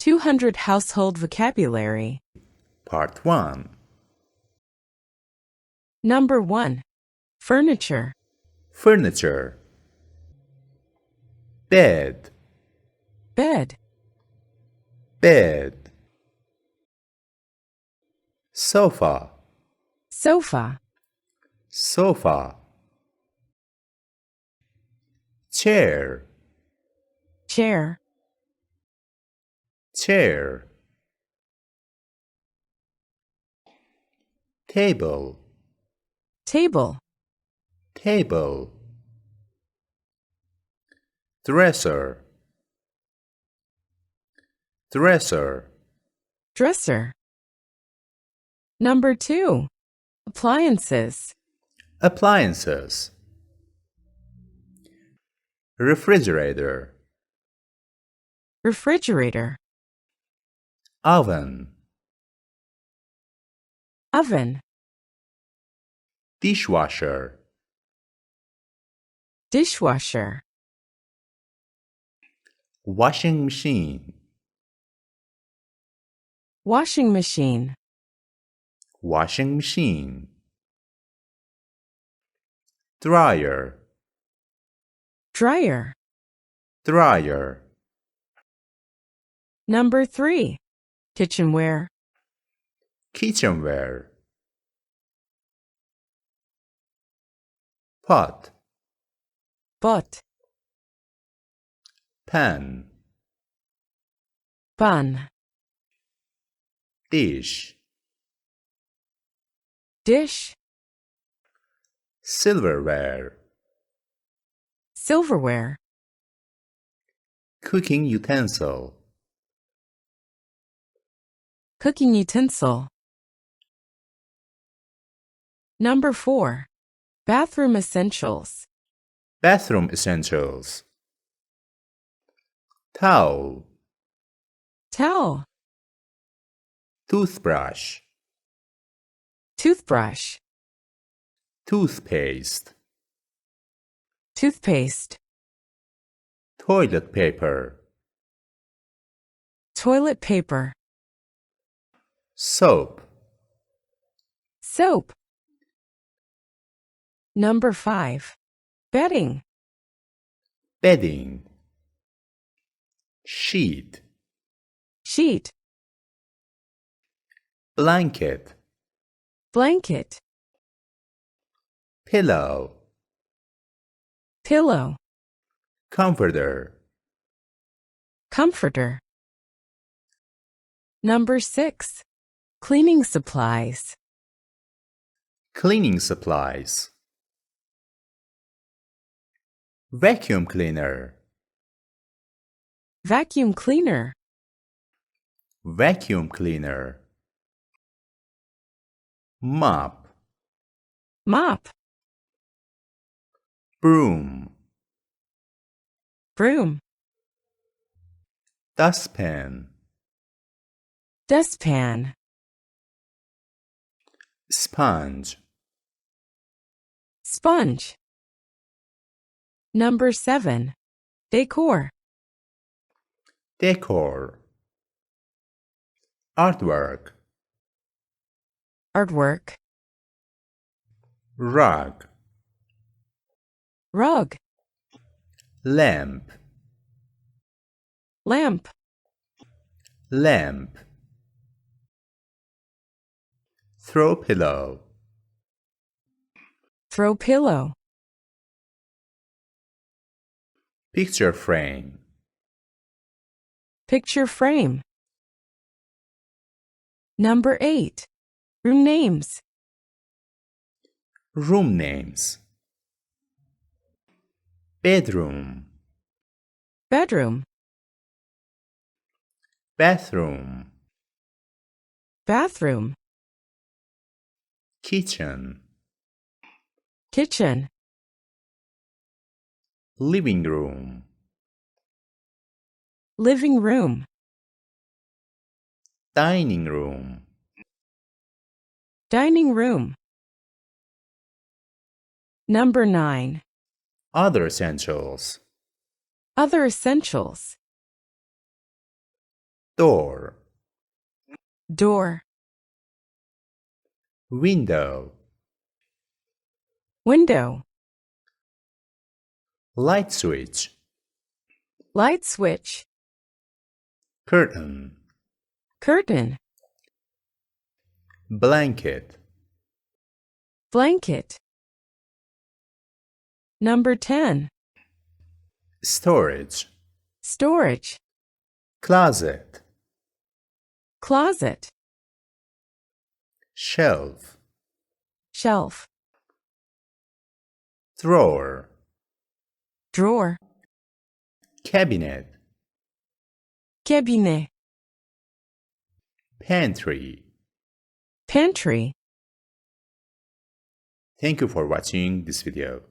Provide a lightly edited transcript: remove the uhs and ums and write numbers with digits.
200 household vocabulary. Part 1. Number 1. Furniture. Furniture. Bed. Bed. Bed. Sofa. Sofa. Sofa. Chair. Chair. Chair. Table. Table. Table. Dresser. Dresser. Dresser. Number 2. Appliances. Appliances. Refrigerator. Refrigerator. Oven. Oven. Dishwasher. Dishwasher. Washing machine. Washing machine. Washing machine. Dryer. Dryer. Dryer. Number 3. Kitchenware. Kitchenware. Pot. Pot. Pan. Pan. Dish. Dish. Silverware. Silverware. Cooking utensil. Cooking utensil. Number 4. Bathroom essentials. Bathroom essentials. Towel. Towel. Toothbrush. Toothbrush. Toothpaste. Toothpaste. Toilet paper. Toilet paper. Soap. Soap. Number 5. Bedding. Bedding. Sheet. Sheet. Blanket. Blanket. Pillow. Pillow. Comforter. Comforter. Number 6. Cleaning supplies. Cleaning supplies. Vacuum cleaner. Vacuum cleaner. Vacuum cleaner. Mop. Mop. Broom. Broom. Dustpan. Dustpan. Sponge. Sponge. Number 7. Decor. Decor. Artwork. Artwork. Rug. Rug. Lamp. Lamp. Lamp. Throw pillow. Throw pillow. Picture frame. Picture frame. Number 8. Room names. Room names. Bedroom. Bedroom. Bathroom. Bathroom. Kitchen. Kitchen. Living room. Living room. Dining room. Dining room. Number 9. Other essentials. Other essentials. door, door, window, window, light switch, light switch, curtain, curtain, blanket. blanket. Number 10. Storage, Storage, closet, closet, shelf, shelf, drawer, drawer, cabinet, cabinet, pantry. pantry. Thank you for watching this video.